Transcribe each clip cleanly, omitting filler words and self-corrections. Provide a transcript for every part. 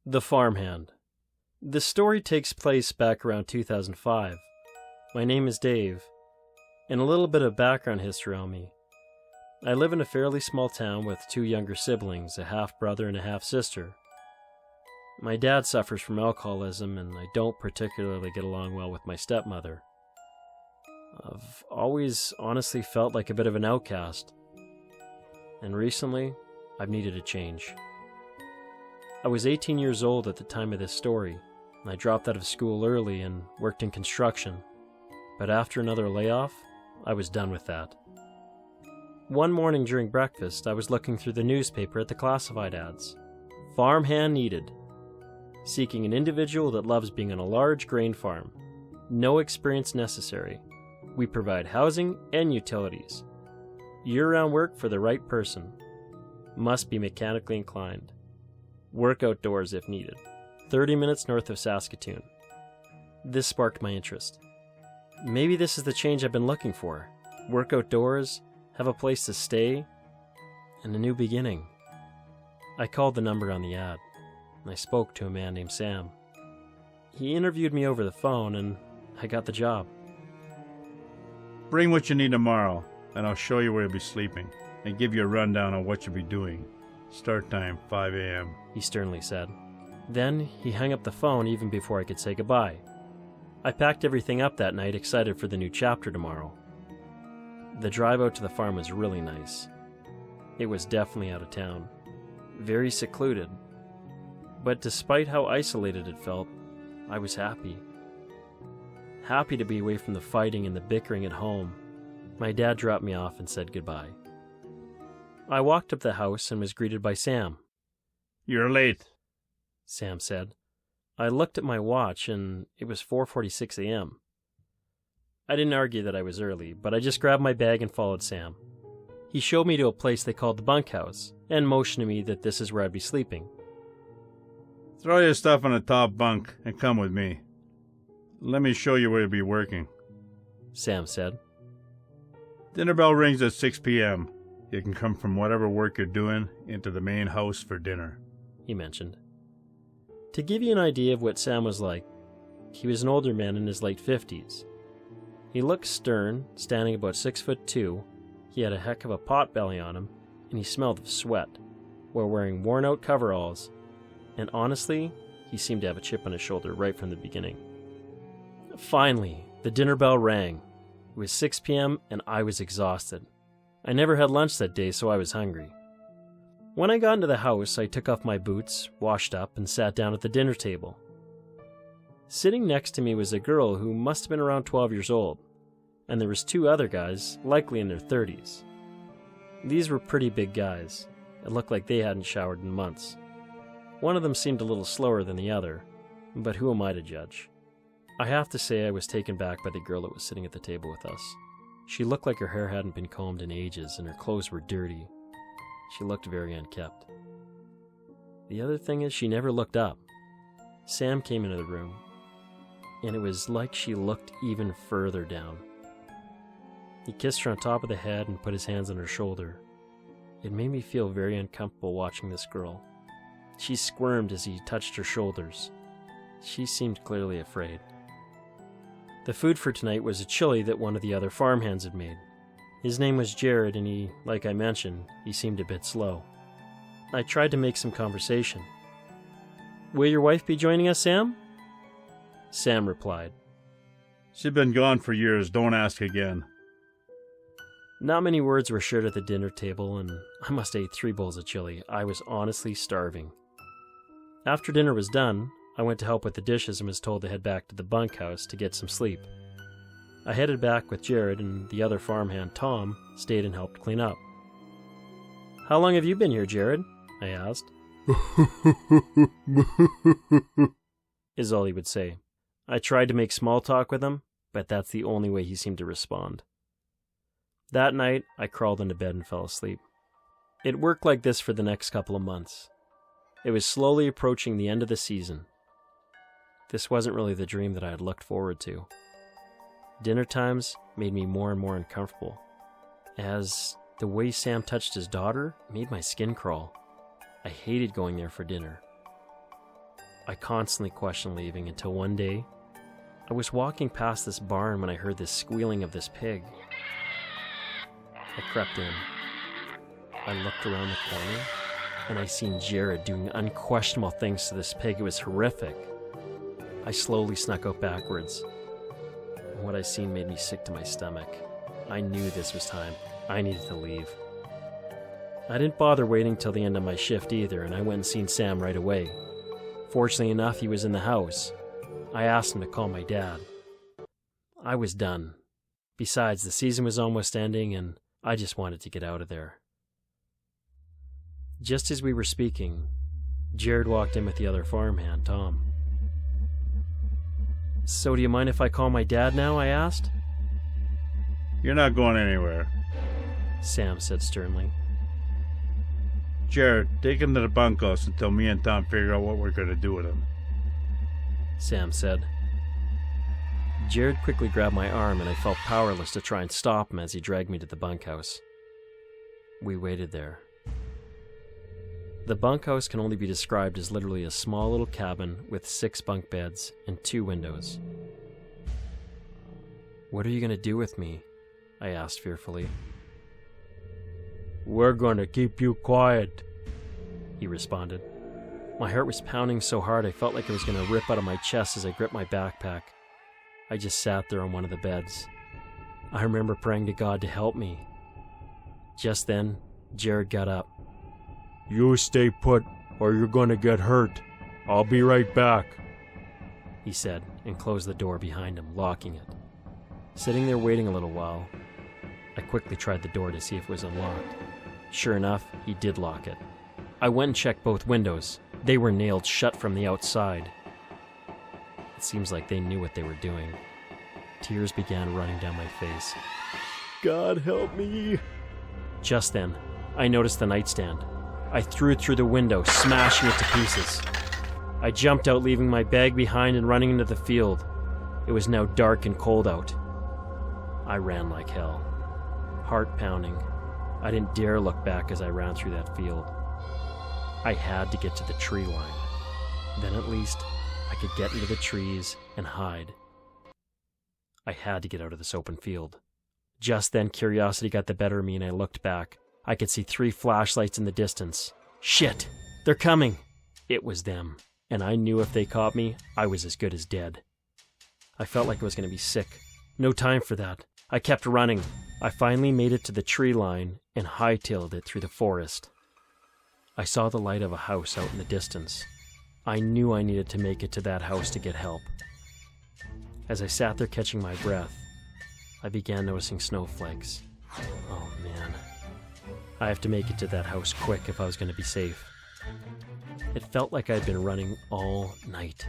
The Farmhand. This story takes place back around 2005. My name is Dave, and a little bit of background history on me. I live in a fairly small town with two younger siblings, a half-brother and a half-sister. My dad suffers from alcoholism, and I don't particularly get along well with my stepmother. I've always honestly felt like a bit of an outcast, and recently, I've needed a change. I was 18 years old at the time of this story. I dropped out of school early and worked in construction, but after another layoff, I was done with that. One morning during breakfast, I was looking through the newspaper at the classified ads. Farmhand needed. Seeking an individual that loves being on a large grain farm. No experience necessary. We provide housing and utilities. Year-round work for the right person. Must be mechanically inclined. Work outdoors if needed. 30 minutes north of Saskatoon. This sparked my interest. Maybe this is the change I've been looking for. Work outdoors, have a place to stay, and a new beginning. I called the number on the ad, and I spoke to a man named Sam. He interviewed me over the phone, and I got the job. Bring what you need tomorrow, and I'll show you where you'll be sleeping, and give you a rundown on what you'll be doing. Start time, 5 a.m. He sternly said. Then he hung up the phone even before I could say goodbye. I packed everything up that night, excited for the new chapter tomorrow. The drive out to the farm was really nice. It was definitely out of town. Very secluded. But despite how isolated it felt, I was happy. Happy to be away from the fighting and the bickering at home. My dad dropped me off and said goodbye. I walked up the house and was greeted by Sam. You're late, Sam said. I looked at my watch and it was 4:46 a.m. I didn't argue that I was early, but I just grabbed my bag and followed Sam. He showed me to a place they called the bunkhouse and motioned to me that this is where I'd be sleeping. Throw your stuff on the top bunk and come with me. Let me show you where you'll be working, Sam said. Dinner bell rings at 6 p.m. You can come from whatever work you're doing into the main house for dinner, he mentioned. To give you an idea of what Sam was like, he was an older man in his late 50s. He looked stern, standing about 6'2". He had a heck of a pot belly on him, and he smelled of sweat, while wearing worn-out coveralls, and honestly, he seemed to have a chip on his shoulder right from the beginning. Finally, the dinner bell rang. It was 6 p.m. and I was exhausted. I never had lunch that day, so I was hungry. When I got into the house, I took off my boots, washed up, and sat down at the dinner table. Sitting next to me was a girl who must have been around 12 years old, and there was two other guys, likely in their 30s. These were pretty big guys. It looked like they hadn't showered in months. One of them seemed a little slower than the other, but who am I to judge? I have to say I was taken back by the girl that was sitting at the table with us. She looked like her hair hadn't been combed in ages, and her clothes were dirty. She looked very unkempt. The other thing is she never looked up. Sam came into the room, and it was like she looked even further down. He kissed her on top of the head and put his hands on her shoulder. It made me feel very uncomfortable watching this girl. She squirmed as he touched her shoulders. She seemed clearly afraid. The food for tonight was a chili that one of the other farmhands had made. His name was Jared, and he, like I mentioned, he seemed a bit slow. I tried to make some conversation. Will your wife be joining us, Sam? Sam replied. She's been gone for years, don't ask again. Not many words were shared at the dinner table, and I must have ate 3 bowls of chili. I was honestly starving. After dinner was done, I went to help with the dishes and was told to head back to the bunkhouse to get some sleep. I headed back with Jared, and the other farmhand, Tom, stayed and helped clean up. How long have you been here, Jared? I asked. Is all he would say. I tried to make small talk with him, but that's the only way he seemed to respond. That night, I crawled into bed and fell asleep. It worked like this for the next couple of months. It was slowly approaching the end of the season. This wasn't really the dream that I had looked forward to. Dinner times made me more and more uncomfortable, as the way Sam touched his daughter made my skin crawl. I hated going there for dinner. I constantly questioned leaving until one day, I was walking past this barn when I heard this squealing of this pig. I crept in. I looked around the corner, and I seen Jared doing unquestionable things to this pig. It was horrific. I slowly snuck out backwards. And what I seen made me sick to my stomach. I knew this was time. I needed to leave. I didn't bother waiting till the end of my shift either, and I went and seen Sam right away. Fortunately enough, he was in the house. I asked him to call my dad. I was done. Besides, the season was almost ending, and I just wanted to get out of there. Just as we were speaking, Jared walked in with the other farmhand, Tom. "So do you mind if I call my dad now?" I asked. You're not going anywhere. Sam said sternly. Jared, take him to the bunkhouse until me and Tom figure out what we're going to do with him. Sam said. Jared quickly grabbed my arm, and I felt powerless to try and stop him as he dragged me to the bunkhouse. We waited there. The bunkhouse can only be described as literally a small little cabin with 6 bunk beds and 2 windows. "What are you going to do with me?" I asked fearfully. "We're going to keep you quiet," he responded. My heart was pounding so hard I felt like it was going to rip out of my chest as I gripped my backpack. I just sat there on one of the beds. I remember praying to God to help me. Just then, Jared got up. "You stay put, or you're going to get hurt. I'll be right back," he said, and closed the door behind him, locking it. Sitting there waiting a little while, I quickly tried the door to see if it was unlocked. Sure enough, he did lock it. I went and checked both windows. They were nailed shut from the outside. It seems like they knew what they were doing. Tears began running down my face. "God help me." Just then, I noticed the nightstand. I threw it through the window, smashing it to pieces. I jumped out, leaving my bag behind and running into the field. It was now dark and cold out. I ran like hell. Heart pounding. I didn't dare look back as I ran through that field. I had to get to the tree line. Then at least I could get into the trees and hide. I had to get out of this open field. Just then curiosity got the better of me and I looked back. I could see 3 flashlights in the distance. Shit! They're coming! It was them. And I knew if they caught me, I was as good as dead. I felt like I was going to be sick. No time for that. I kept running. I finally made it to the tree line and hightailed it through the forest. I saw the light of a house out in the distance. I knew I needed to make it to that house to get help. As I sat there catching my breath, I began noticing snowflakes. Oh man. I have to make it to that house quick if I was going to be safe. It felt like I'd been running all night.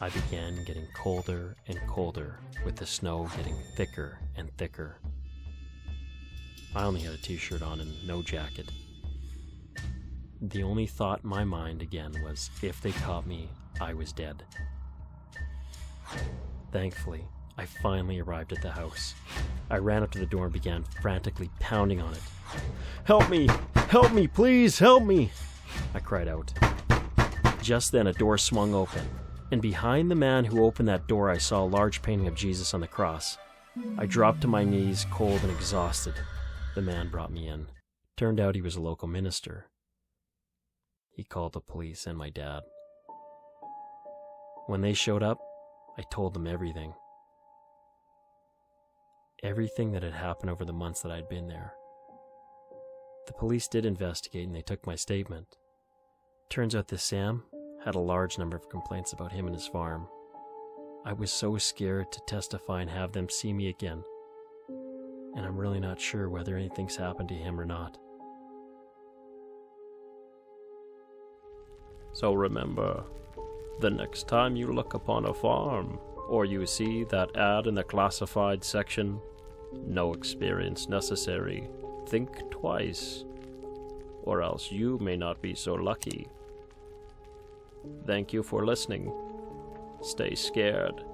I began getting colder and colder, with the snow getting thicker and thicker. I only had a t-shirt on and no jacket. The only thought in my mind again was, if they caught me, I was dead. Thankfully, I finally arrived at the house. I ran up to the door and began frantically pounding on it. "Help me! Help me! Please help me!" I cried out. Just then a door swung open, and behind the man who opened that door I saw a large painting of Jesus on the cross. I dropped to my knees, cold and exhausted. The man brought me in. Turned out he was a local minister. He called the police and my dad. When they showed up, I told them everything. Everything that had happened over the months that I'd been there. The police did investigate and they took my statement. Turns out this Sam had a large number of complaints about him and his farm. I was so scared to testify and have them see me again. And I'm really not sure whether anything's happened to him or not. So remember, the next time you look upon a farm, or you see that ad in the classified section, "No experience necessary, think twice, or else you may not be so lucky." Thank you for listening. Stay scared.